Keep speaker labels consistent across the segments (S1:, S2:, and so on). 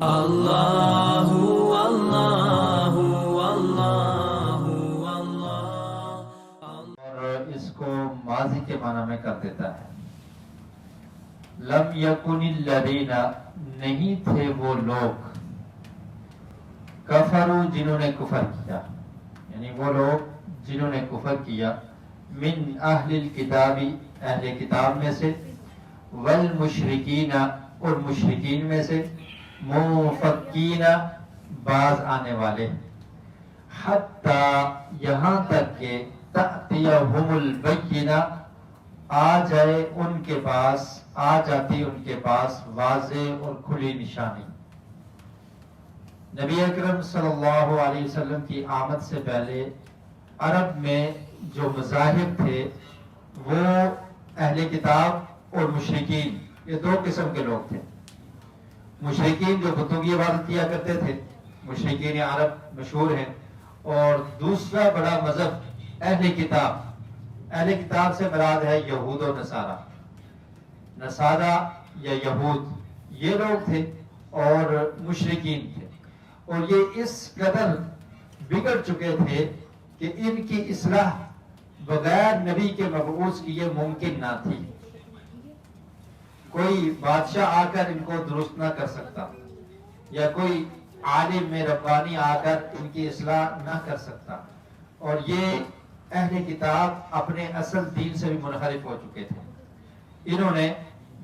S1: اللہ اللہ اللہ اللہ.
S2: اور اس کو ماضی کے معنی میں کر دیتا ہے. لم یکن الذین، نہیں تھے وہ لوگ، کفروا، جنہوں نے کفر کیا، یعنی وہ لوگ جنہوں نے کفر کیا، من اہل الکتاب، اہل کتاب میں سے، والمشرکین، اور مشرکین میں سے، منفکین، باز آنے والے، حتی، یہاں تک کہ تأتیہم البینہ، آ جاتی ان کے پاس واضح اور کھلی نشانی. نبی اکرم صلی اللہ علیہ وسلم کی آمد سے پہلے عرب میں جو مذاہب تھے وہ اہل کتاب اور مشرکین، یہ دو قسم کے لوگ تھے. مشرکین جو بتوں کی عبادت کیا کرتے تھے، مشرکین عرب مشہور ہیں. اور دوسرا بڑا مذہب اہل کتاب. اہل کتاب سے مراد ہے یہود و نصارہ. نصارہ یا یہود یہ لوگ تھے اور مشرکین تھے. اور یہ اس قدر بگڑ چکے تھے کہ ان کی اصلاح بغیر نبی کے مبعوث کیے ممکن نہ تھی. کوئی بادشاہ آ کر ان کو درست نہ کر سکتا، یا کوئی عالم ربانی آ کر ان کی اصلاح نہ کر سکتا. اور یہ اہل کتاب اپنے اصل دین سے بھی منحرف ہو چکے تھے. انہوں نے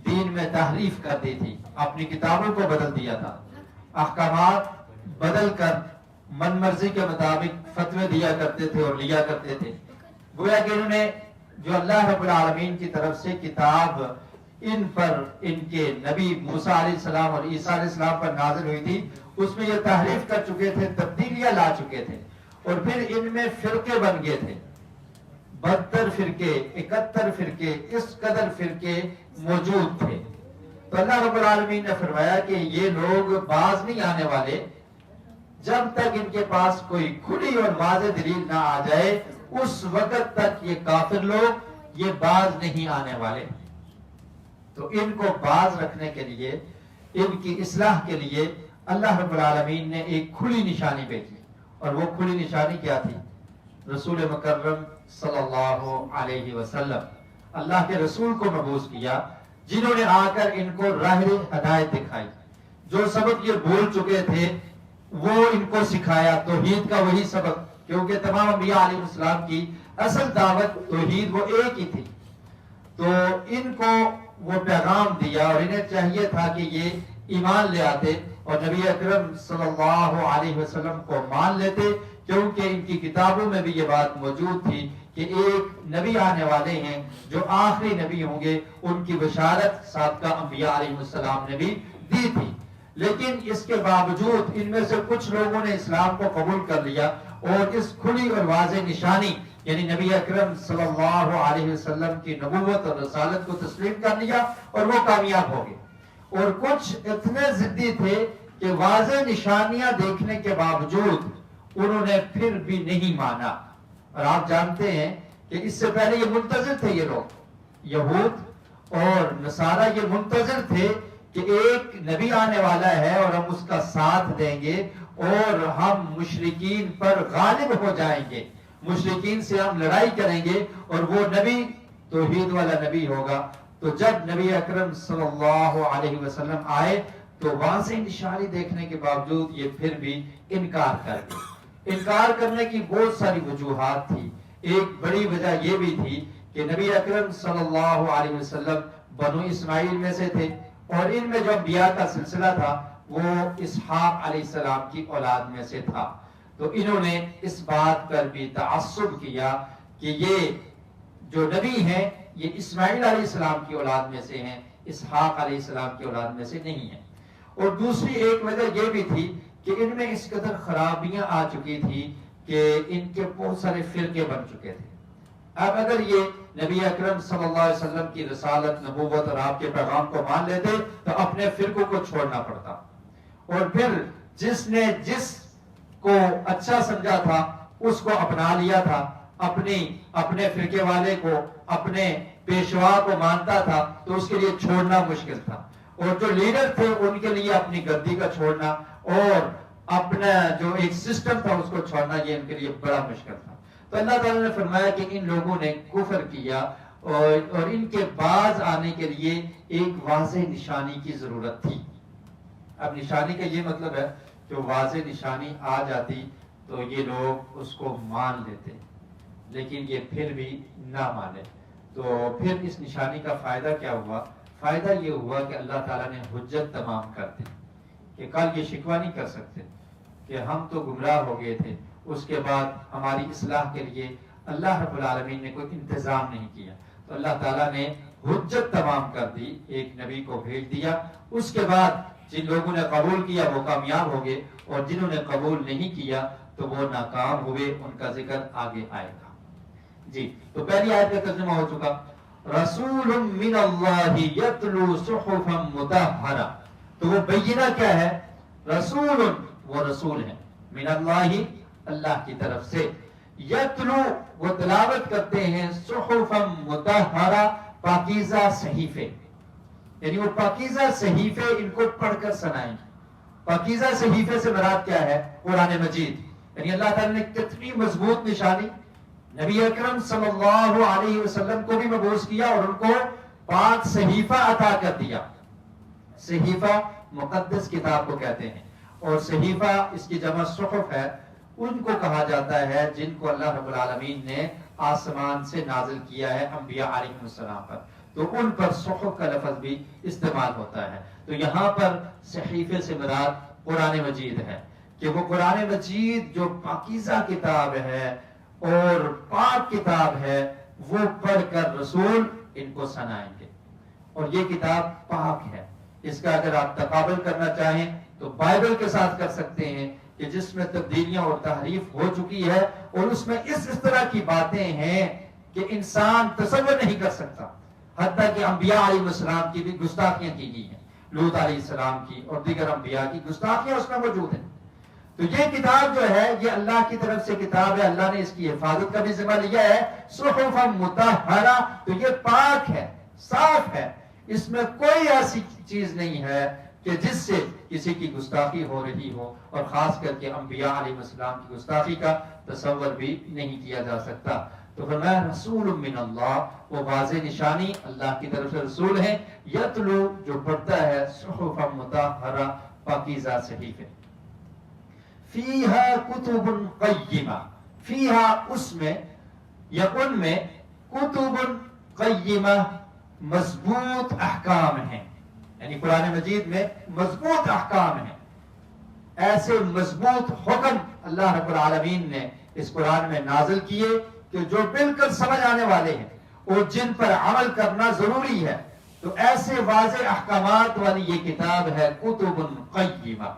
S2: دین میں تحریف کر دی تھی، اپنی کتابوں کو بدل دیا تھا، احکامات بدل کر من مرضی کے مطابق فتوے دیا کرتے تھے اور لیا کرتے تھے. گویا کہ انہوں نے جو اللہ رب العالمین کی طرف سے کتاب ان پر، ان کے نبی موسیٰ علیہ السلام اور عیسیٰ علیہ السلام پر نازل ہوئی تھی، اس میں یہ تحریف کر چکے تھے، تبدیلیاں لا چکے تھے. اور پھر ان میں فرقے بن گئے تھے، 72 فرقے، 71 فرقے، اس قدر فرقے موجود تھے. تو اللہ رب العالمین نے فرمایا کہ یہ لوگ باز نہیں آنے والے جب تک ان کے پاس کوئی کھلی اور واضح دلیل نہ آ جائے. اس وقت تک یہ کافر لوگ یہ باز نہیں آنے والے. تو ان کو باز رکھنے کے لیے، ان کی اصلاح کے لیے اللہ رب العالمین نے ایک کھلی نشانی بھیجی. اور وہ کھلی نشانی کیا تھی؟ رسول مکرم صلی اللہ علیہ وسلم، اللہ کے رسول کو مبعوث کیا، جنہوں نے آ کر ان کو راہ ہدایت دکھائی. جو سبق یہ بھول چکے تھے وہ ان کو سکھایا، توحید کا وہی سبق، کیونکہ تمام انبیاء علیہ السلام کی اصل دعوت توحید وہ ایک ہی تھی. تو ان کو وہ پیغام دیا اور انہیں چاہیے تھا کہ یہ ایمان لے آتے اور نبی اکرم صلی اللہ علیہ وسلم کو مان لیتے، کیونکہ ان کی کتابوں میں بھی یہ بات موجود تھی کہ ایک نبی آنے والے ہیں جو آخری نبی ہوں گے. ان کی بشارت سابقہ انبیاء علیہ السلام نے بھی دی تھی. لیکن اس کے باوجود ان میں سے کچھ لوگوں نے اسلام کو قبول کر لیا اور اس کھلی اور واضح نشانی یعنی نبی اکرم صلی اللہ علیہ وسلم کی نبوت اور رسالت کو تسلیم کر لیا اور وہ کامیاب ہو گئے. اور کچھ اتنے ضدی تھے کہ واضح نشانیاں دیکھنے کے باوجود انہوں نے پھر بھی نہیں مانا. اور آپ جانتے ہیں کہ اس سے پہلے یہ منتظر تھے، یہ لوگ یہود اور نصارہ یہ منتظر تھے کہ ایک نبی آنے والا ہے اور ہم اس کا ساتھ دیں گے اور ہم مشرکین پر غالب ہو جائیں گے، مشرکین سے ہم لڑائی کریں گے اور وہ نبی توحید والا نبی ہوگا. تو جب نبی اکرم صلی اللہ علیہ وسلم آئے تو واضح نشانی دیکھنے کے باوجود یہ پھر بھی انکار کر گئے. انکار کرنے کی بہت ساری وجوہات تھی. ایک بڑی وجہ یہ بھی تھی کہ نبی اکرم صلی اللہ علیہ وسلم بنو اسماعیل میں سے تھے اور ان میں جو انبیاء کا سلسلہ تھا وہ اسحاق علیہ السلام کی اولاد میں سے تھا. تو انہوں نے اس بات پر بھی تعصب کیا کہ یہ جو نبی ہیں یہ اسماعیل علیہ السلام کی اولاد میں سے ہیں، اسحاق علیہ السلام کی اولاد میں سے نہیں ہیں. اور دوسری ایک وجہ یہ بھی تھی کہ ان میں اس قدر خرابیاں آ چکی تھی کہ ان کے بہت سارے فرقے بن چکے تھے. اب اگر یہ نبی اکرم صلی اللہ علیہ وسلم کی رسالت، نبوت اور آپ کے پیغام کو مان لیتے تو اپنے فرقوں کو چھوڑنا پڑتا. اور پھر جس نے جس کو اچھا سمجھا تھا اس کو اپنا لیا تھا، اپنے فرقے والے کو، اپنے پیشوا کو مانتا تھا تو اس کے لیے چھوڑنا مشکل تھا. اور جو لیڈر تھے ان کے لیے اپنی گدی کا چھوڑنا اور اپنا جو ایک سسٹم تھا اس کو چھوڑنا یہ ان کے لیے بڑا مشکل تھا. تو اللہ تعالیٰ نے فرمایا کہ ان لوگوں نے کفر کیا اور ان کے باز آنے کے لیے ایک واضح نشانی کی ضرورت تھی. اب نشانی کا یہ مطلب ہے کہ واضح نشانی آ جاتی تو یہ لوگ اس کو مان لیتے، لیکن یہ پھر بھی نہ مانے. تو پھر اس نشانی کا فائدہ کیا ہوا؟ فائدہ یہ ہوا کہ اللہ تعالیٰ نے حجت تمام کر دی کہ کل یہ شکوہ نہیں کر سکتے کہ ہم تو گمراہ ہو گئے تھے، اس کے بعد ہماری اصلاح کے لیے اللہ رب العالمین نے کوئی انتظام نہیں کیا. تو اللہ تعالیٰ نے حجت تمام کر دی، ایک نبی کو بھیج دیا. اس کے بعد جن لوگوں نے قبول کیا وہ کامیاب ہو گئے اور جنہوں نے قبول نہیں کیا تو وہ ناکام ہوئے. ان کا ذکر آگے آئے گا. جی تو پہلی آیت کا ترجمہ ہو چکا، رسول من اللہ یتلو صحفا مطہرہ. تو وہ بینہ کیا ہے؟ رسول، وہ رسول ہے، من اللہ، اللہ کی طرف سے، یتلو، وہ تلاوت کرتے ہیں، صحفا مطہرہ، پاکیزہ صحیفے، یعنی وہ پاکیزہ صحیفے ان کو پڑھ کر سنائیں. پاکیزہ صحیفے سے مراد کیا ہے؟ قرآن مجید. یعنی اللہ تعالیٰ نے کتنی مضبوط نشانی نبی اکرم صلی اللہ علیہ وسلم کو بھی مبعوث کیا اور ان کو پاک صحیفہ عطا کر دیا. صحیفہ مقدس کتاب کو کہتے ہیں اور صحیفہ اس کی جمع صحف ہے. ان کو کہا جاتا ہے جن کو اللہ رب العالمین نے آسمان سے نازل کیا ہے انبیاء علیہ السلام پر، تو ان پر صحف کا لفظ بھی استعمال ہوتا ہے. تو یہاں پر صحیفے سے مراد قرآن مجید ہے کہ وہ قرآن مجید جو پاکیزہ کتاب ہے اور پاک کتاب ہے وہ پڑھ کر رسول ان کو سنائیں گے. اور یہ کتاب پاک ہے. اس کا اگر آپ تقابل کرنا چاہیں تو بائبل کے ساتھ کر سکتے ہیں کہ جس میں تبدیلیاں اور تحریف ہو چکی ہے اور اس میں اس طرح کی باتیں ہیں کہ انسان تصور نہیں کر سکتا. حتیٰ کہ انبیاء علیہ السلام کی بھی گستاخیاں کی گئی ہیں، لوط علیہ السلام کی اور دیگر انبیاء کی گستاخیاں اس میں موجود ہیں. تو یہ کتاب جو ہے یہ اللہ کی طرف سے کتاب ہے، اللہ نے اس کی حفاظت کا بھی ذمہ لیا ہے. صحف مطہرہ، تو یہ پاک ہے، صاف ہے، اس میں کوئی ایسی چیز نہیں ہے کہ جس سے کسی کی گستاخی ہو رہی ہو، اور خاص کر کے انبیاء علیہ السلام کی گستاخی کا تصور بھی نہیں کیا جا سکتا. تو فرمایا رسول من اللہ، وہ واضح نشانی اللہ کی طرف سے رسول ہے. یتلو، جو پڑھتا ہے، صحف مطہرہ، پاکیزہ صحیفے. فیہا کتب قیمہ، فیہا، اس میں یا ان میں، کتب قیمہ، مضبوط احکام ہیں. یعنی قرآن مجید میں مضبوط احکام ہیں. ایسے مضبوط حکم اللہ رب العالمین نے اس قرآن میں نازل کیے کہ جو بالکل سمجھ آنے والے ہیں اور جن پر عمل کرنا ضروری ہے. تو ایسے واضح احکامات والی یہ کتاب ہے کتب قیمہ.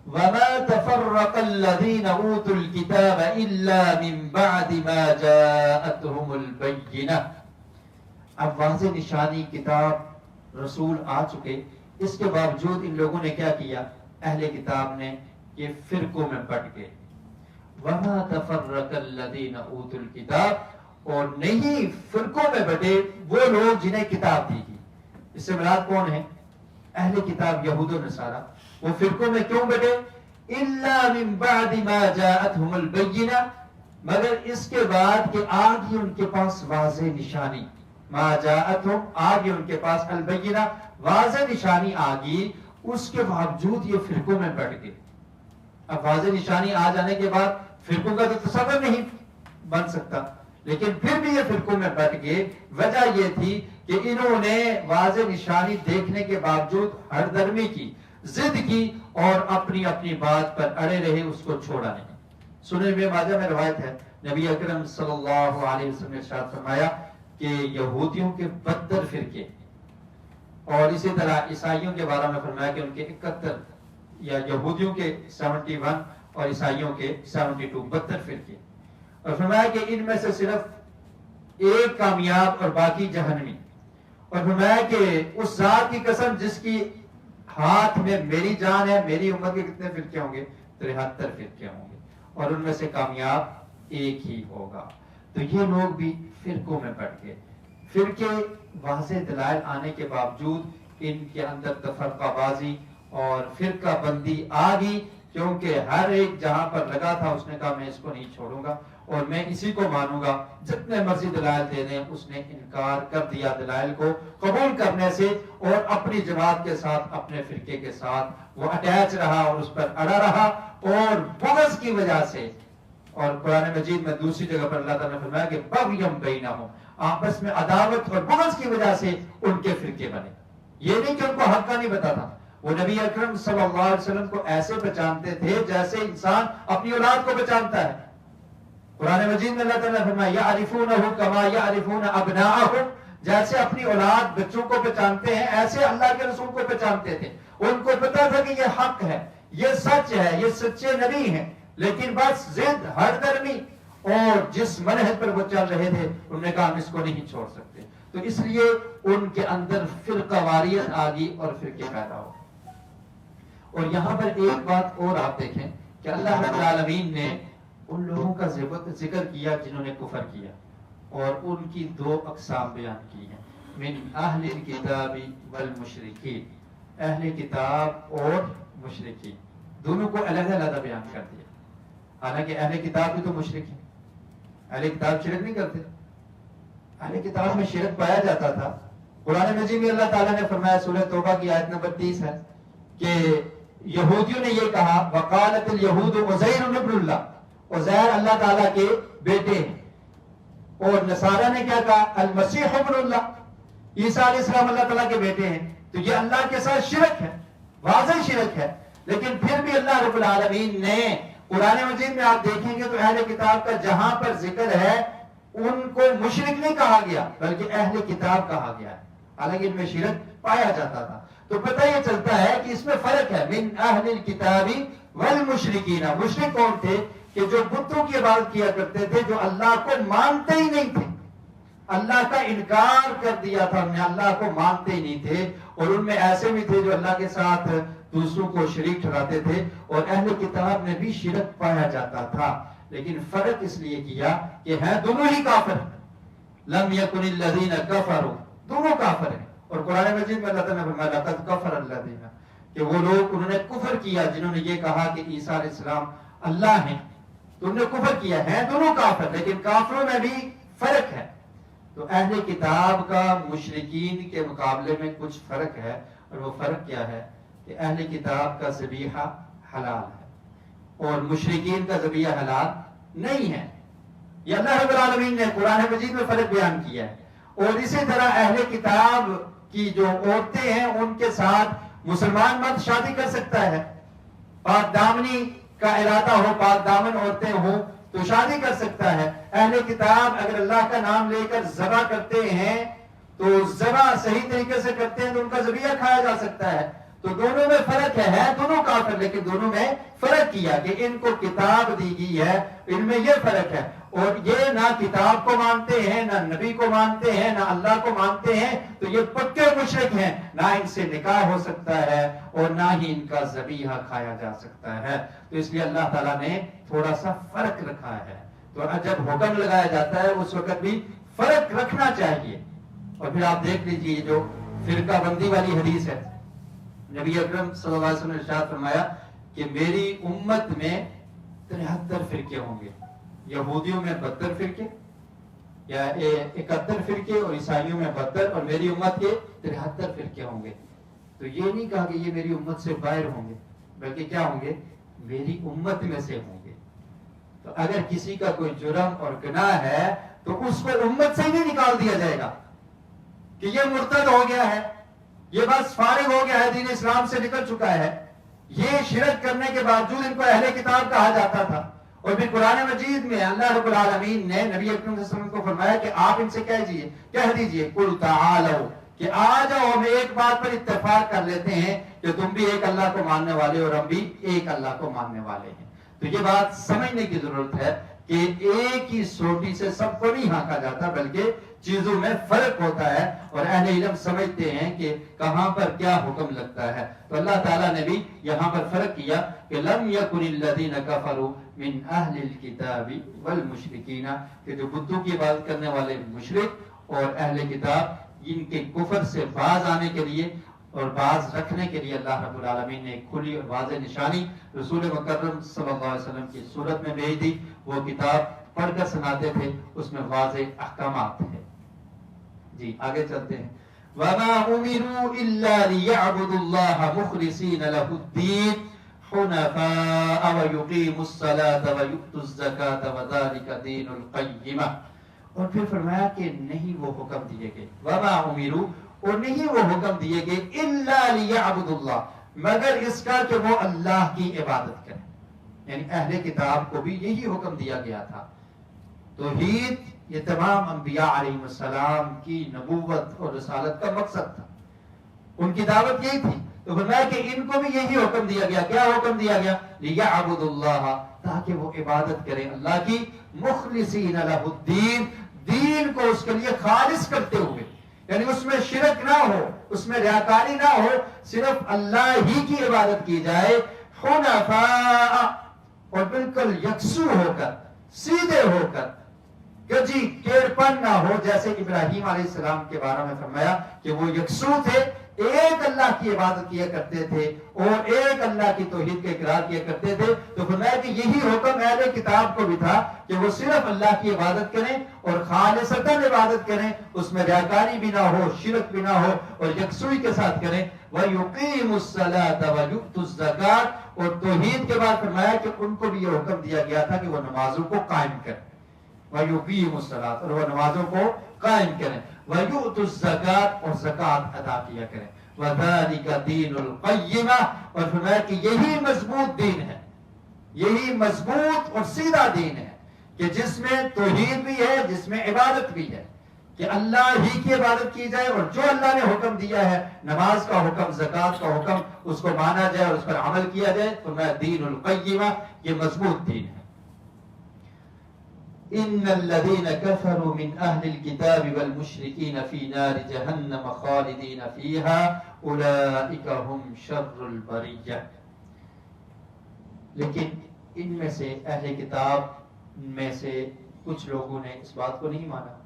S2: وَمَا تَفَرَّقَ الَّذِينَ أُوتُوا الْكِتَابَ إِلَّا مِن بَعْدِ مَا جَاءَتْهُمُ الْبَيِّنَةُ. اب واضح نشانی، کتاب، رسول آ چکے، اس کے باوجود ان لوگوں نے کیا کیا؟ اہل کتاب نے یہ فرقوں میں بٹ گئے. وَمَا تَفَرَّقَ الَّذِينَ أُوتُوا الْكِتَابَ، اور نہیں فرقوں میں بٹے وہ لوگ جنہیں کتاب دی گئی. اس سے مراد کون ہے؟ اہل کتاب، یہود و نصارہ. وہ فرقوں میں کیوں بٹے؟ إِلَّا مِن بَعْدِ مَا جَاءَتْهُمُ الْبَيِّنَةُ، مگر اس کے بعد کہ آگے ان کے پاس واضح نشانی. ما جاءتهم، آگے ان کے پاس البینہ، واضح نشانی آگی، اس کے باوجود یہ فرقوں میں بٹ گئے. اب واضح نشانی آ جانے کے بعد فرقوں کا تو تصور نہیں بن سکتا، لیکن پھر بھی یہ فرقوں میں بٹ گئے. وجہ یہ تھی کہ انہوں نے واضح نشانی دیکھنے کے باوجود ہر درمی کی، ضد کی اور اپنی اپنی بات پر اڑے رہے، اس کو چھوڑا نہیں. سنن ابن ماجہ میں روایت ہے، نبی اکرم صلی اللہ علیہ وسلم نے ارشاد فرمایا کہ یہودیوں کے 72 فرقے، اور اسی طرح عیسائیوں کے بارے میں فرمایا کہ ان کے 71، یا یہودیوں کے 71 اور عیسائیوں کے 72، 72 فرقے. اور فرمایا کہ ان میں سے صرف ایک کامیاب اور باقی جہنمی. اور فرمایا کہ اس ذات کی قسم جس کی ہاتھ میں میری جان ہے، میری امت کے کتنے فرقے ہوں گے؟ 73 فرقے ہوں گے، اور ان میں سے کامیاب ایک ہی ہوگا. تو یہ لوگ بھی فرقوں میں بٹ گئے. فرقے واضح دلائل آنے کے باوجود ان کے اندر تفرقہ بازی اور فرقہ بندی آ گئی، کیونکہ ہر ایک جہاں پر لگا تھا اس نے کہا میں اس کو نہیں چھوڑوں گا اور میں اسی کو مانوں گا، جتنے مرضی دلائل دے دیں۔ اس نے انکار کر دیا دلائل کو قبول کرنے سے، اور اپنی جماعت کے ساتھ، اپنے فرقے کے ساتھ وہ اٹیچ رہا اور اس پر اڑا رہا، اور بغض کی وجہ سے۔ اور قرآن مجید میں دوسری جگہ پر اللہ تعالیٰ نے فرمایا کہ بغیم بینہم، آپس میں عداوت اور بغض کی وجہ سے ان کے فرقے بنے۔ یہ نہیں کہ ان کو حق کا نہیں پتا تھا، وہ نبی اکرم صلی اللہ علیہ وسلم کو ایسے پہچانتے تھے جیسے انسان اپنی اولاد کو پہچانتا ہے۔ قرآن مجید میں اللہ تعالیٰ نے فرمایا یعرفونہ کما یعرفون ابناءہم، جیسے اپنی اولاد بچوں کو پہچانتے ہیں ایسے اللہ کے رسول کو پہچانتے تھے۔ ان کو پتا تھا کہ یہ حق ہے، یہ سچ ہے، یہ سچے نبی ہیں، لیکن بس ضد، ہر درمی اور جس منہج پر وہ چل رہے تھے انہوں نے کہا ہم اس کو نہیں چھوڑ سکتے، تو اس لیے ان کے اندر فرقہ واریت آ گئی اور فرقے پیدا ہو۔ اور یہاں پر ایک بات اور آپ دیکھیں کہ اللہ رب العالمین نے ان لوگوں کا ذکر کیا جنہوں نے کفر کیا، اور ان کی دو اقسام بیان کی ہیں، من اہل الکتاب والمشرکین، اہل کتاب اور مشرکین، دونوں کو علیحدہ علیحدہ بیان کر دیا۔ حالانکہ اہل کتاب بھی تو مشرک ہیں، اہل کتاب شرک نہیں کرتے، اہل کتاب میں شرک پایا جاتا تھا۔ قرآن مجید میں اللہ تعالیٰ نے فرمایا، سورہ توبہ کی آیت نمبر 30 ہے کہ یہودیوں نے یہ کہا وقالت الیہود عزیر ابن اللہ، عزیر اللہ تعالیٰ کے بیٹے ہیں، اور نصارہ نے کیا کہا المسیح ابن اللہ، عیسیٰ علیہ السلام اللہ تعالیٰ کے بیٹے ہیں۔ تو یہ اللہ کے ساتھ شرک ہے، واضح شرک ہے، لیکن پھر بھی اللہ رب العالمین نے قرآن مجید میں آپ دیکھیں گے تو اہل کتاب کا جہاں پر ذکر ہے ان کو مشرک نہیں کہا گیا بلکہ اہل کتاب کہا گیا ہے، حالانکہ ان میں شرک پایا جاتا تھا۔ تو پتہ یہ چلتا ہے کہ اس میں فرق ہے، من اہل الکتاب والمشرکین، مشرک کون تھے کہ جو بتوں کی عبادت کیا کرتے تھے، جو اللہ کو مانتے ہی نہیں تھے، اللہ کا انکار کر دیا تھا، انہیں اللہ کو مانتے ہی نہیں تھے، اور ان میں ایسے بھی تھے جو اللہ کے ساتھ دوسروں کو شریک ٹھہراتے تھے، اور اہل کتاب میں بھی شرک پایا جاتا تھا، لیکن فرق اس لیے کیا کہ ہیں دونوں ہی کافر، لم یکن الذین کفروا، دونوں کافر ہیں۔ اور قرآن مجید میں اللہ تعالیٰ نے فرمایا لقد کفر الذین، کہ وہ لوگ انہوں نے کفر کیا جنہوں نے یہ کہا کہ عیسیٰ علیہ السلام اللہ ہیں، تو انہوں نے کفر کیا ہے، دونوں کافر، لیکن کافروں میں بھی فرق ہے۔ تو اہل کتاب کا مشرکین کے مقابلے میں کچھ فرق ہے، اور وہ فرق کیا ہے کہ اہل کتاب کا ذبیحہ حلال ہے اور مشرکین کا ذبیحہ حلال نہیں ہے۔ یہ اللہ رب العالمین نے قرآن مجید میں فرق بیان کیا ہے۔ اور اسی طرح اہل کتاب کی جو عورتیں ہیں ان کے ساتھ مسلمان مرد شادی کر سکتا ہے، پاک دامنی کا ارادہ ہو، پاک دامن عورتیں ہوں تو شادی کر سکتا ہے۔ اہل کتاب اگر اللہ کا نام لے کر ذبح کرتے ہیں تو ذبح صحیح طریقے سے کرتے ہیں تو ان کا ذبیحہ کھایا جا سکتا ہے۔ تو دونوں میں فرق ہے دونوں کافر، لیکن دونوں میں فرق کیا کہ ان کو کتاب دی گئی ہے، ان میں یہ فرق ہے، اور یہ نہ کتاب کو مانتے ہیں، نہ نبی کو مانتے ہیں، نہ اللہ کو مانتے ہیں، تو یہ پکے مشرک ہیں، نہ ان سے نکاح ہو سکتا ہے اور نہ ہی ان کا ذبیحہ کھایا جا سکتا ہے۔ تو اس لیے اللہ تعالیٰ نے تھوڑا سا فرق رکھا ہے، تو جب حکم لگایا جاتا ہے اس وقت بھی فرق رکھنا چاہیے۔ اور پھر آپ دیکھ لیجیے جو فرقہ بندی والی حدیث ہے، نبی اکرم صلی اللہ علیہ وسلم نے ارشاد فرمایا کہ میری امت میں 73 فرقے ہوں گے، یہودیوں میں 72 فرقے یا 71 فرقے، اور عیسائیوں میں 72، اور میری امت کے 73 فرقے ہوں گے۔ تو یہ نہیں کہا کہ یہ میری امت سے باہر ہوں گے، بلکہ کیا ہوں گے؟ میری امت میں سے ہوں گے۔ تو اگر کسی کا کوئی جرم اور گناہ ہے تو اس کو امت سے ہی نہیں نکال دیا جائے گا کہ یہ مرتد ہو گیا ہے، یہ بس فارغ ہو گیا ہے، دین اسلام سے نکل چکا ہے۔ یہ شرک کرنے کے باوجود ان کو اہل کتاب کہا جاتا تھا۔ اور پھر قرآن مجید میں اللہ رب العالمین نے نبی اکرم صلی اللہ علیہ وسلم کو فرمایا کہ آپ ان سے کہہ دیجئے قل تعالوا، کہ آ جاؤ ہم ایک بات پر اتفاق کر لیتے ہیں کہ تم بھی ایک اللہ کو ماننے والے اور ہم بھی ایک اللہ کو ماننے والے ہیں۔ تو یہ بات سمجھنے کی ضرورت ہے کہ ایک ہی سوٹی سے سب کو نہیں ہانکا جاتا، بلکہ چیزوں میں فرق ہوتا ہے، اور اہل علم سمجھتے ہیں کہ کہاں پر کیا حکم لگتا ہے۔ تو اللہ تعالیٰ نے بھی یہاں پر فرق کیا کہ لم یکن الذین کفروا من اہل الکتاب والمشرکین، کہ جو بتوں کی عبادت کرنے والے مشرک اور اہل کتاب ان کے کفر سے باز آنے کے لیے اور باز رکھنے کے لیے اللہ رب العالمین نے ایک کھلی اور واضح نشانی رسول مکرم صلی اللہ علیہ وسلم کی صورت میں بھیج دی. وہ کتاب پڑھ کر سناتے تھے, اس میں واضح احکامات ہیں. جی آگے چلتے ہیں. وَمَا أُمِرُوا إِلَّا لِيَعْبُدُوا اللَّهَ مُخْلِصِينَ لَهُ الدِّينَ حُنَفَاءَ وَيُقِيمُوا الصَّلَاةَ وَيُؤْتُوا الزَّكَاةَ وَذَلِكَ دِينُ الْقَيِّمَةِ. اور پھر فرمایا کہ نہیں وہ حکم دیے گئے, وَمَا أُمِرُوا, اور نہیں وہ حکم دیے گئے, إِلَّا لِيَعْبُدُوا اللَّهَ, مگر اس کا کہ وہ اللہ کی عبادت کریں. یعنی اہل کتاب کو بھی یہی حکم دیا گیا تھا. توحید یہ تمام انبیاء علیہ السلام کی نبوت اور رسالت کا مقصد تھا, ان کی دعوت یہی تھی. تو فرمایا کہ ان کو بھی یہی حکم دیا گیا. کیا حکم دیا گیا؟ لِيَعْبُدُوا اللَّهَ, تاکہ وہ عبادت کریں اللہ کی, مخلصین لہ الدین, دین کو اس کے لیے خالص کرتے ہوئے, یعنی اس میں شرک نہ ہو, اس میں ریاکاری نہ ہو, صرف اللہ ہی کی عبادت کی جائے. حنفاء, اور بالکل یکسو ہو کر, سیدھے ہو کر, کہ جی ٹیڑھپن نہ ہو. جیسے ابراہیم علیہ السلام کے بارے میں فرمایا کہ وہ یکسو تھے, ایک اللہ کی عبادت کیا کرتے تھے اور ایک اللہ کی توحید کا اقرار کیا کرتے تھے. تو فرمایا کہ یہی حکم اہل کتاب کو بھی تھا کہ وہ صرف اللہ کی عبادت کریں اور خالصتاً عبادت کریں, اس میں ریاکاری بھی نہ ہو, شرک بھی نہ ہو, اور یکسوئی کے ساتھ کریں. وَيُقِيمُ الصَّلَاةَ وَيُؤْتُ الزَّكَاةَ, اور توحید کے بعد فرمایا کہ ان کو بھی یہ حکم دیا گیا تھا کہ وہ نمازوں کو قائم کریں. وَيُقِيمُ الصَّلَاةَ, اور وہ نمازوں کو قائم کریں. وَيُؤْتُ الزَّكَاةَ, اور زکات ادا کیا کریں. وَذَلِكَ دِينُ الْقَيِّمَةِ, اور فرمایا کہ یہی مضبوط دین ہے, یہی مضبوط اور سیدھا دین ہے کہ جس میں توحید بھی ہے, جس میں عبادت بھی ہے, کہ اللہ ہی کی عبادت کی جائے اور جو اللہ نے حکم دیا ہے, نماز کا حکم, زکات کا حکم, اس کو مانا جائے اور اس پر عمل کیا جائے. فرمایا دین القیمہ, یہ مضبوط دین ہے. ان الذين كفروا من اهل الكتاب والمشركين في نار جهنم خالدين فيها اولئك هم شر البرية. لیکن ان میں سے اہل کتاب میں سے کچھ لوگوں نے اس بات کو نہیں مانا.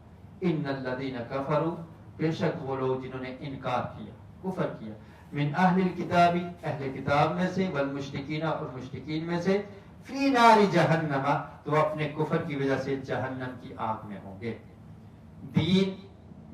S2: ان الذين كفروا, بے شک وہ لوگ جنہوں نے انکار کیا, کفر کیا, من اہل الکتاب, اہل کتاب میں سے, والمشرکین, اور مشرکین میں سے, فی نار جہنم, تو اپنے کفر کی وجہ سے جہنم کی آگ میں ہوں گے. دین,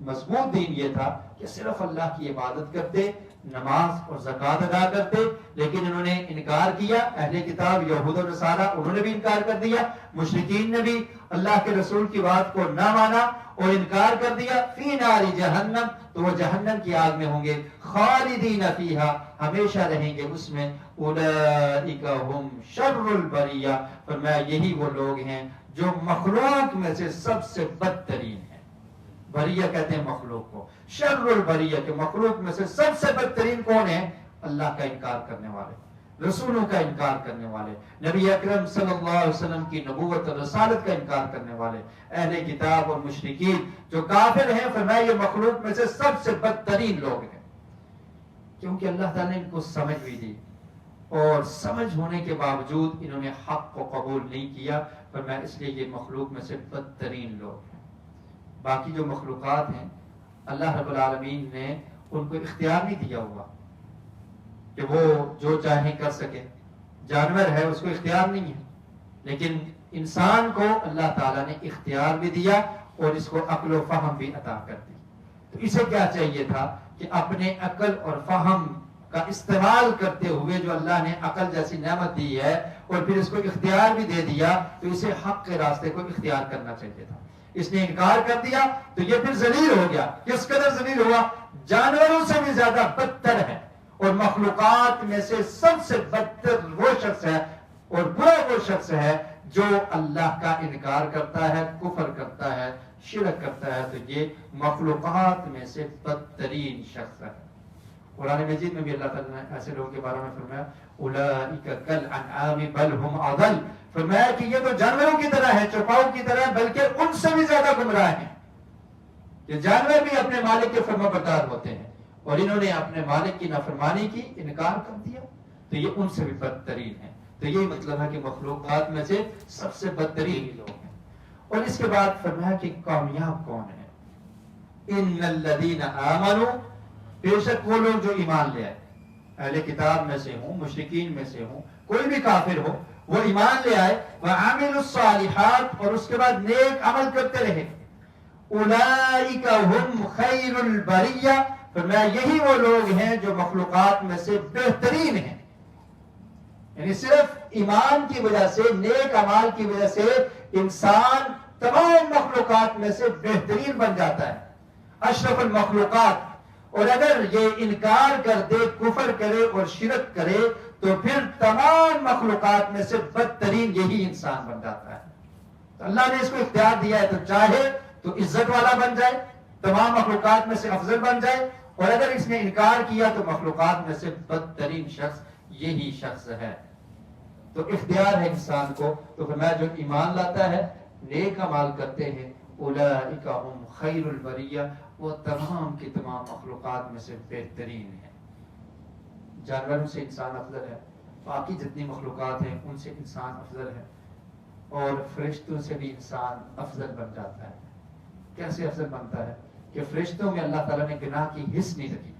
S2: مضبوط دین یہ تھا کہ صرف اللہ کی عبادت کرتے, نماز اور زکات ادا کرتے, لیکن انہوں نے انکار کیا. اہل کتاب یہود و نصارہ, انہوں نے بھی انکار کر دیا. مشرکین نے بھی اللہ کے رسول کی بات کو نہ مانا اور انکار کر دیا. فی نار جہنم, تو وہ جہنم کی آگ میں ہوں گے. خالدین فیہا, ہمیشہ رہیں گے اس میں. اولئک ہم شر البریہ, فرمایا یہی وہ لوگ ہیں جو مخلوق میں سے سب سے بدترین ہیں. بریہ کہتے ہیں مخلوق کو, شر البریہ, کہ مخلوق میں سے سب سے بدترین کون ہے؟ اللہ کا انکار کرنے والے, رسولوں کا انکار کرنے والے, نبی اکرم صلی اللہ علیہ وسلم کی نبوت اور رسالت کا انکار کرنے والے. اہل کتاب اور مشرکین جو کافر ہیں, فرمایا یہ مخلوق میں سے سب سے بدترین لوگ ہیں. کیونکہ اللہ تعالیٰ نے ان کو سمجھ بھی دی, اور سمجھ ہونے کے باوجود انہوں نے حق کو قبول نہیں کیا. فرمایا اس لیے یہ مخلوق میں سے بدترین لوگ ہیں. باقی جو مخلوقات ہیں, اللہ رب العالمین نے ان کو اختیار نہیں دیا ہوا کہ وہ جو چاہیں کر سکے. جانور ہے, اس کو اختیار نہیں ہے, لیکن انسان کو اللہ تعالیٰ نے اختیار بھی دیا اور اس کو عقل و فہم بھی عطا کر دی. تو اسے کیا چاہیے تھا کہ اپنے عقل اور فہم کا استعمال کرتے ہوئے, جو اللہ نے عقل جیسی نعمت دی ہے اور پھر اس کو اختیار بھی دے دیا, تو اسے حق کے راستے کو اختیار کرنا چاہیے تھا. اس نے انکار کر دیا تو یہ پھر ذلیل ہو گیا. کس قدر ذلیل ہوا؟ جانوروں سے بھی زیادہ بدتر ہے, اور مخلوقات میں سے سب سے بدتر وہ شخص ہے اور برا وہ شخص ہے جو اللہ کا انکار کرتا ہے, کفر کرتا ہے, شرک کرتا ہے. تو یہ مخلوقات میں سے بدترین شخص ہے. قرآن مجید میں بھی اللہ تعالیٰ نے ایسے لوگوں کے بارے میں فرمایا اولئک کالانعام بل هم اضل, فرمایا کہ یہ تو جانوروں کی طرح ہے, چوپاؤں کی طرح, بلکہ ان سے بھی زیادہ گمراہ ہیں. یہ جانور بھی اپنے مالک کے فرما بردار ہوتے ہیں, اور انہوں نے اپنے مالک کی نافرمانی کی, انکار کر دیا, تو یہ ان سے بھی بدترین ہیں. تو یہی مطلب ہے کہ مخلوقات میں سے سب سے بدترین لوگ ہیں. اور اس کے بعد فرمایا کہ کامیاب کون ہے؟ ان الذین آمنوا, بے شک وہ لوگ جو ایمان لے آئے، اہل کتاب میں سے ہوں، مشرکین میں سے ہوں، کوئی بھی کافر ہو، وہ ایمان لے آئے، وَعَمِلُوا الصَّالِحَاتِ، اور اس کے بعد نیک عمل کرتے رہے، اولئک هم خیر البریہ، فرمایا یہی وہ لوگ ہیں جو مخلوقات میں سے بہترین ہیں۔ یعنی صرف ایمان کی وجہ سے، نیک اعمال کی وجہ سے انسان تمام مخلوقات میں سے بہترین بن جاتا ہے، اشرف المخلوقات۔ اور اگر یہ انکار کر دے، کفر کرے اور شرک کرے، تو پھر تمام مخلوقات میں سے بدترین یہی انسان بن جاتا ہے۔ تو اللہ نے اس کو اختیار دیا ہے، تو چاہے تو عزت والا بن جائے، تمام مخلوقات میں سے افضل بن جائے، اور اگر اس نے انکار کیا تو مخلوقات میں سے بدترین شخص یہی شخص ہے۔ تو اختیار ہے انسان کو۔ تو فرمایا جو ایمان لاتا ہے، نیک اعمال کرتے ہیں، اولئک هم خیر البریہ، وہ تمام کی تمام مخلوقات میں سے بہترین ہیں۔ جانوروں سے انسان افضل ہے، باقی جتنی مخلوقات ہیں ان سے انسان افضل ہے، اور فرشتوں سے بھی انسان افضل بن جاتا ہے۔ کیسے افضل بنتا ہے؟ کہ فرشتوں میں اللہ تعالیٰ نے گناہ کی حس نہیں رکھی،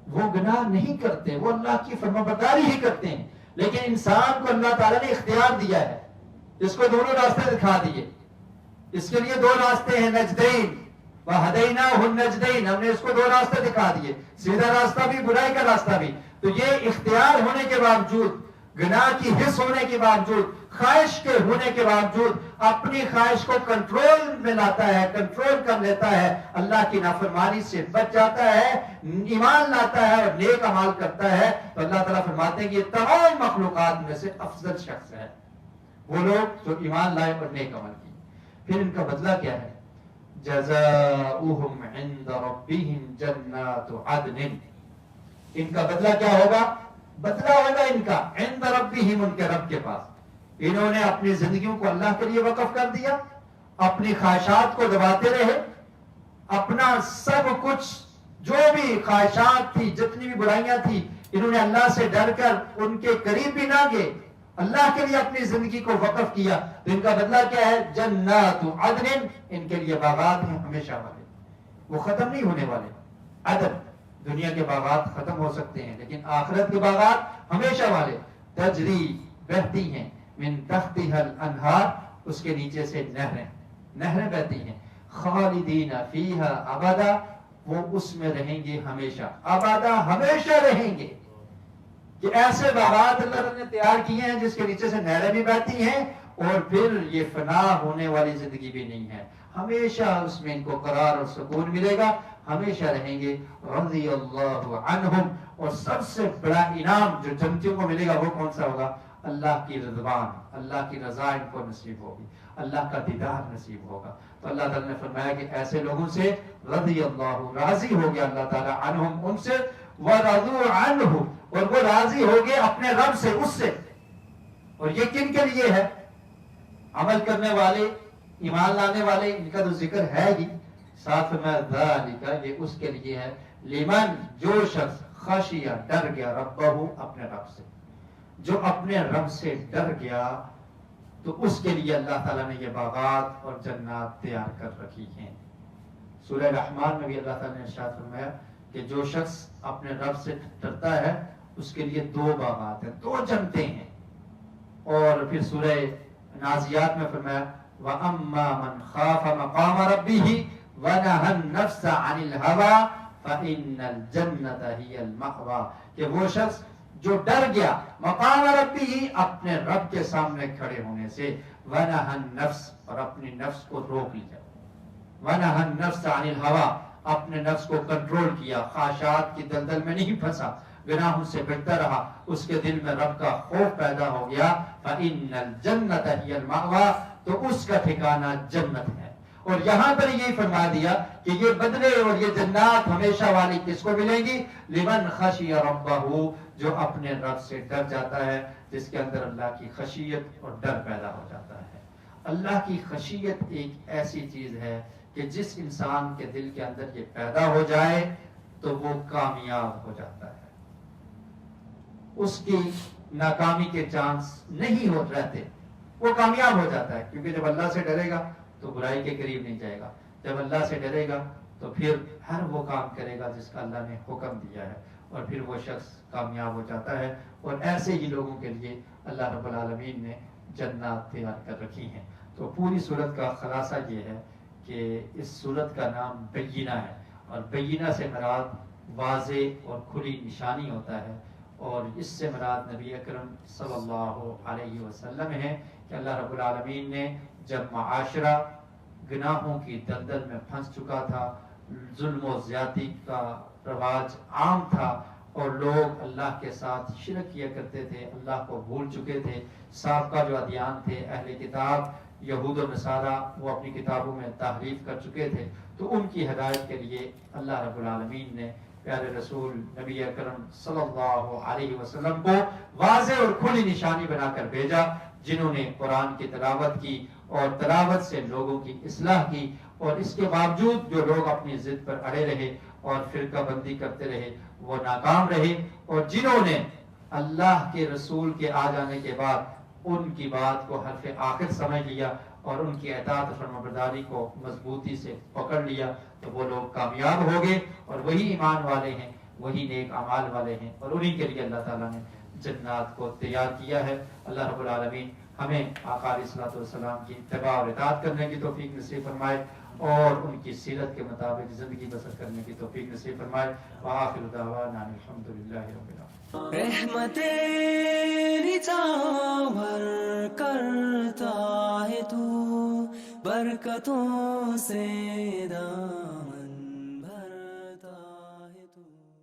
S2: وہ گناہ نہیں کرتے، وہ اللہ کی فرمانبرداری ہی کرتے ہیں، لیکن انسان کو اللہ تعالیٰ نے اختیار دیا ہے، اس کو دونوں راستے دکھا دیے۔ اس کے لیے دو راستے ہیں، نجدین وہدیناہ النجدین، ہم نے اس کو دو راستے دکھا دیے، سیدھا راستہ بھی، برائی کا راستہ بھی۔ تو یہ اختیار ہونے کے باوجود، گناہ کی حس ہونے کے باوجود، خواہش کے ہونے کے باوجود اپنی خواہش کو کنٹرول میں لاتا ہے، کنٹرول کر لیتا ہے، اللہ کی نافرمانی سے بچ جاتا ہے، ایمان لاتا ہے اور نیک اعمال کرتا ہے، تو اللہ تعالیٰ فرماتے ہیں کہ یہ تمام مخلوقات میں سے افضل شخص ہے، وہ لوگ جو ایمان لائے اور نیک عمل کیے۔ پھر ان کا بدلہ کیا ہے؟ جزاؤہم عند ربہم جنات عدن، ان کا بدلہ کیا ہوگا؟ بدلہ ہوگا ان کا عند ربہم، ان کے رب کے پاس۔ انہوں نے اپنی زندگیوں کو اللہ کے لیے وقف کر دیا، اپنی خواہشات کو دباتے رہے، اپنا سب کچھ جو بھی خواہشات تھی، جتنی بھی برائیاں تھی، انہوں نے اللہ سے ڈر کر ان کے قریب بھی نہ گئے، اللہ کے لیے اپنی زندگی کو وقف کیا۔ تو ان کا بدلہ کیا ہے؟ جنات عدن، ان کے لیے باغات ہیں ہمیشہ والے، وہ ختم نہیں ہونے والے۔ عدن، دنیا کے باغات ختم ہو سکتے ہیں، لیکن آخرت کے باغات ہمیشہ والے، تجری، بہتی ہیں، من تحتها الانہار، اس کے نیچے سے نہریں بہتی ہیں، خالدین فیہا ابدا، وہ اس میں رہیں گے ہمیشہ، ابدا، ہمیشہ رہیں گے۔ کہ ایسے باغات اللہ تعالیٰ نے تیار کیے ہیں جس کے نیچے سے نہریں بھی بہتی ہیں، اور پھر یہ فنا ہونے والی زندگی بھی نہیں ہے، ہمیشہ اس میں ان کو قرار اور سکون ملے گا، ہمیشہ رہیں گے۔ رضی اللہ عنہم، اور سب سے بڑا انعام جو جنتیوں کو ملے گا وہ کون سا ہوگا؟ اللہ کی رضوان، اللہ کی رضا ان کو نصیب ہوگی، اللہ کا دیدار نصیب ہوگا۔ تو اللہ تعالیٰ نے فرمایا کہ ایسے لوگوں سے رضی اللہ، راضی ہو گیا اللہ تعالیٰ، عنہم، ان سے، ورضوا عنہ، اور وہ راضی ہو گئے اپنے رب سے، اس سے۔ اور یہ کن کے لیے ہے؟ عمل کرنے والے، ایمان لانے والے، ان کا تو ذکر ہے ہی، ساتھ فرمایا ذالک، یہ اس کے لیے ہے، لمن، جو شخص، خشیہ، ڈر گیا، ربہ، اپنے رب سے، جو اپنے رب سے ڈر گیا، تو اس کے لیے اللہ تعالیٰ نے یہ باغات اور جنات تیار کر رکھی ہیں۔ سورہ رحمان میں بھی اللہ تعالیٰ نے ارشاد فرمایا کہ جو شخص اپنے رب سے ڈرتا ہے اس کے لیے دو باغات ہیں، دو جنتیں ہیں۔ اور پھر سورہ نازیات میں فرمایا وَأَمَّا مَنْ خَافَ مَقَامَ رَبِّهِ وَنَهَى النَّفْسَ عَنِ الْهَوَىٰ فَإِنَّ الْجَنَّةَ هِيَ الْمَأْوَىٰ، کہ وہ شخص جو ڈر گیا مقام ربی ہی، اپنے رب کے سامنے کھڑے ہونے سے، وَنَهَى النَّفْسَ، اور اپنی نفس کو روک لیا، وَنَهَى النَّفْسَ عَنِ الْهَوَىٰ، اپنے نفس کو کنٹرول کیا، خواہشات کی دلدل میں نہیں پھنسا، گناہوں سے بچتا رہا، اس کے دل میں رب کا خوف پیدا ہو گیا، فَإِنَّ الْجَنَّةَ هِيَ الْمَأْوَىٰ، تو اس کا ٹھکانہ جنت ہے۔ اور یہاں پر یہی فرما دیا کہ یہ بدلے اور یہ جنات ہمیشہ والی کس کو ملیں گی؟ لمن خشی ربہ، جو اپنے رب سے ڈر جاتا ہے، جس کے اندر اللہ کی خشیت اور ڈر پیدا ہو جاتا ہے۔ اللہ کی خشیت ایک ایسی چیز ہے کہ جس انسان کے دل کے اندر یہ پیدا ہو جائے تو وہ کامیاب ہو جاتا ہے، اس کی ناکامی کے چانس نہیں ہو رہتے، وہ کامیاب ہو جاتا ہے، کیونکہ جب اللہ سے ڈرے گا تو برائی کے قریب نہیں جائے گا، جب اللہ سے ڈرے گا تو پھر ہر وہ کام کرے گا جس کا اللہ نے حکم دیا ہے، اور پھر وہ شخص کامیاب ہو جاتا ہے. اور ایسے ہی لوگوں کے لیے اللہ رب العالمین نے جنات تیار کر رکھی ہیں. تو پوری صورت کا خلاصہ یہ ہے کہ اس صورت کا نام بینہ ہے، اور بینہ سے مراد واضح اور کھلی نشانی ہوتا ہے، اور اس سے مراد نبی اکرم صلی اللہ علیہ وسلم ہے کہ اللہ رب العالمین نے جب معاشرہ گناہوں کی دلدل میں پھنس چکا تھا، ظلم و زیادتی کا رواج عام تھا، اور لوگ اللہ کے ساتھ شرک کیا کرتے تھے، اللہ کو بھول چکے تھے. سابقہ جو ادیان تھے، اہل کتاب یہود و نصارہ، وہ اپنی کتابوں میں تحریف کر چکے تھے. تو ان کی ہدایت کے لیے اللہ رب العالمین نے پیارے رسول نبی اکرم صلی اللہ علیہ وسلم کو واضح اور کھلی نشانی بنا کر بھیجا، جنہوں نے قرآن کی تلاوت کی اور تلاوت سے لوگوں کی اصلاح کی. اور اس کے باوجود جو لوگ اپنی ضد پر اڑے رہے اور فرقہ بندی کرتے رہے، وہ ناکام رہے. اور جنہوں نے اللہ کے رسول کے آ جانے کے بعد ان کی بات کو حرف آخر سمجھ لیا اور ان کی اطاعت و فرمانبرداری کو مضبوطی سے پکڑ لیا، تو وہ لوگ کامیاب ہو گئے. اور وہی ایمان والے ہیں، وہی نیک اعمال والے ہیں، اور انہی کے لیے اللہ تعالیٰ نے جنات کو تیار کیا ہے. اللہ رب العالمین ہمیں آقا علیہ الصلوۃ والسلام کی اتباع اور اطاعت کرنے کی توفیق نصیب فرمائے، اور ان کی سیرت کے مطابق زندگی بسر کرنے کی توفیق نصیب فرمائے. وآخر دعوانا الحمدللہ رب العالمین.
S1: رحمت تیری چاور کرتا ہے تو برکتوں سے